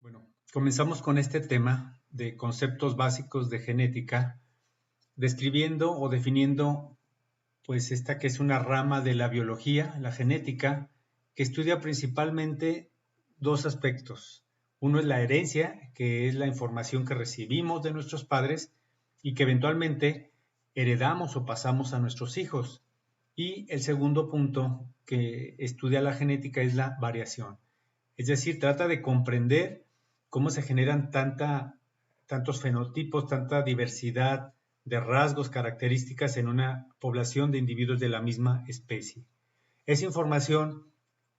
Bueno, comenzamos con este tema de conceptos básicos de genética, describiendo o definiendo, pues esta que es una rama de la biología, la genética, que estudia principalmente dos aspectos. Uno es la herencia, que es la información que recibimos de nuestros padres y que eventualmente heredamos o pasamos a nuestros hijos. Y el segundo punto que estudia la genética es la variación. Es decir, trata de comprender cómo se generan tantos fenotipos, tanta diversidad de rasgos, características en una población de individuos de la misma especie. Esa información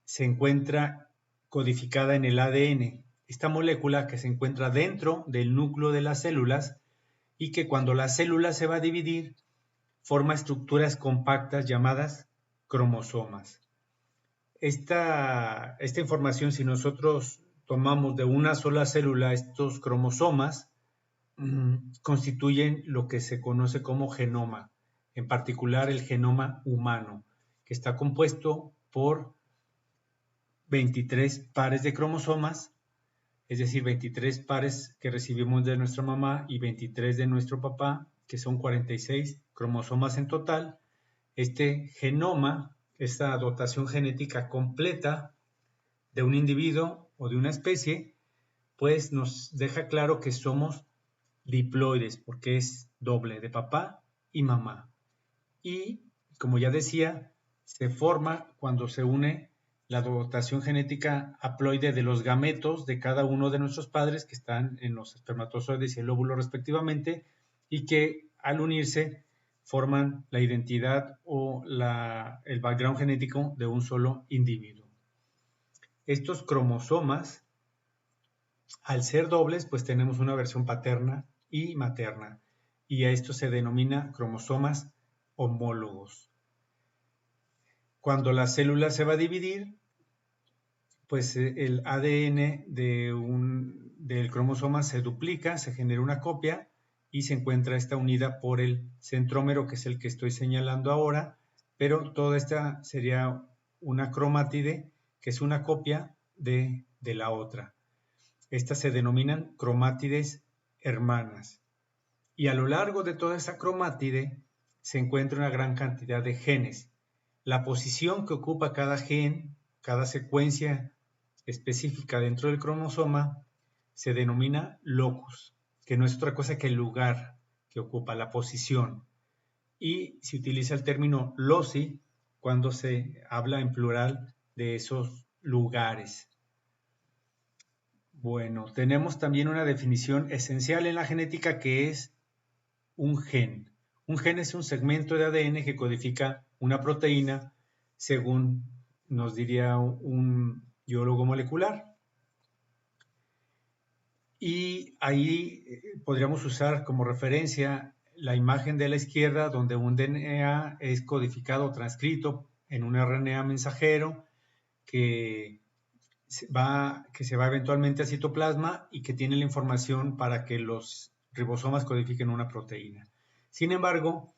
se encuentra codificada en el ADN, esta molécula que se encuentra dentro del núcleo de las células y que cuando la célula se va a dividir forma estructuras compactas llamadas cromosomas. Esta información, si nosotros tomamos de una sola célula estos cromosomas, constituyen lo que se conoce como genoma, en particular el genoma humano, que está compuesto por 23 pares de cromosomas, es decir, 23 pares que recibimos de nuestra mamá y 23 de nuestro papá, que son 46 cromosomas en total. Este genoma, esta dotación genética completa de un individuo o de una especie, pues nos deja claro que somos diploides, porque es doble, de papá y mamá. Y, como ya decía, se forma cuando se une la dotación genética haploide de los gametos de cada uno de nuestros padres que están en los espermatozoides y el óvulo respectivamente y que al unirse forman la identidad o el background genético de un solo individuo. Estos cromosomas, al ser dobles, pues tenemos una versión paterna y materna, y a esto se denomina cromosomas homólogos. Cuando la célula se va a dividir, pues el ADN del cromosoma se duplica, se genera una copia y se encuentra esta unida por el centrómero, que es el que estoy señalando ahora, pero toda esta sería una cromátide, que es una copia de la otra. Estas se denominan cromátides hermanas. Y a lo largo de toda esa cromátide se encuentra una gran cantidad de genes. La posición que ocupa cada gen, cada secuencia específica dentro del cromosoma, se denomina locus, que no es otra cosa que el lugar que ocupa, la posición. Y se utiliza el término loci cuando se habla en plural de esos lugares. Bueno, tenemos también una definición esencial en la genética que es un gen. Un gen es un segmento de ADN que codifica una proteína según nos diría un biólogo molecular. Y ahí podríamos usar como referencia la imagen de la izquierda donde un DNA es codificado o transcrito en un RNA mensajero que se va eventualmente al citoplasma y que tiene la información para que los ribosomas codifiquen una proteína. Sin embargo,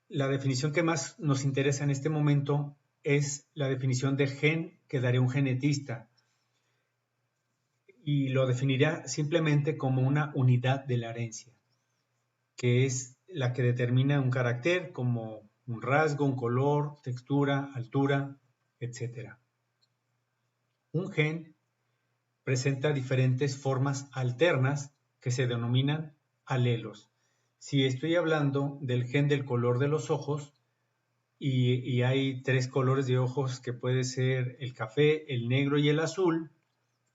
la definición que más nos interesa en este momento es la definición de gen que daría un genetista y lo definiría simplemente como una unidad de la herencia, que es la que determina un carácter como un rasgo, un color, textura, altura, etc. Un gen presenta diferentes formas alternas que se denominan alelos. Si estoy hablando del gen del color de los ojos y hay tres colores de ojos que puede ser el café, el negro y el azul,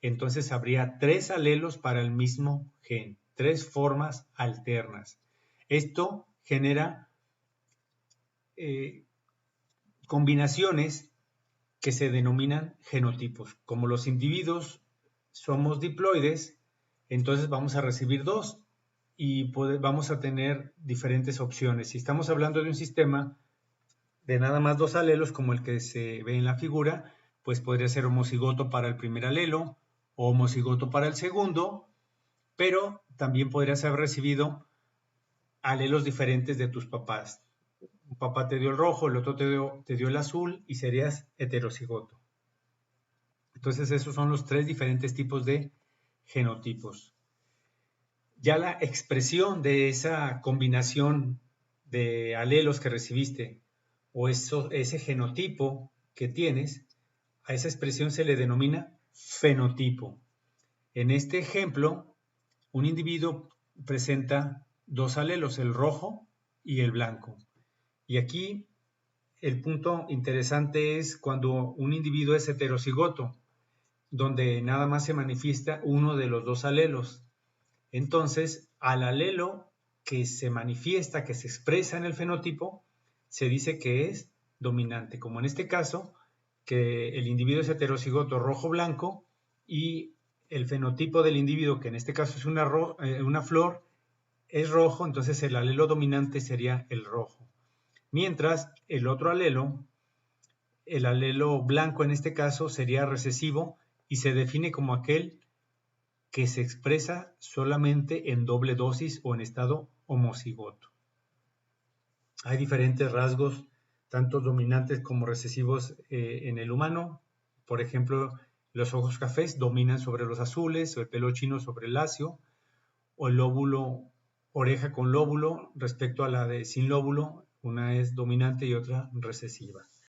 entonces habría tres alelos para el mismo gen, tres formas alternas. Esto genera combinaciones que se denominan genotipos. Como los individuos somos diploides, entonces vamos a recibir dos y vamos a tener diferentes opciones. Si estamos hablando de un sistema de nada más dos alelos, como el que se ve en la figura, pues podría ser homocigoto para el primer alelo o homocigoto para el segundo, pero también podrías haber recibido alelos diferentes de tus papás. Un papá te dio el rojo, el otro te dio el azul y serías heterocigoto. Entonces esos son los tres diferentes tipos de genotipos. Ya la expresión de esa combinación de alelos que recibiste o ese genotipo que tienes, a esa expresión se le denomina fenotipo. En este ejemplo, un individuo presenta dos alelos, el rojo y el blanco. Y aquí el punto interesante es cuando un individuo es heterocigoto, donde nada más se manifiesta uno de los dos alelos. Entonces, al alelo que se manifiesta, que se expresa en el fenotipo, se dice que es dominante, como en este caso, que el individuo es heterocigoto rojo-blanco y el fenotipo del individuo, que en este caso es una flor, es rojo, entonces el alelo dominante sería el rojo. Mientras el otro alelo, el alelo blanco en este caso, sería recesivo y se define como aquel que se expresa solamente en doble dosis o en estado homocigoto. Hay diferentes rasgos, tanto dominantes como recesivos en el humano. Por ejemplo, los ojos cafés dominan sobre los azules, o el pelo chino sobre el lacio, o el lóbulo, oreja con lóbulo respecto a la de sin lóbulo, una es dominante y otra recesiva.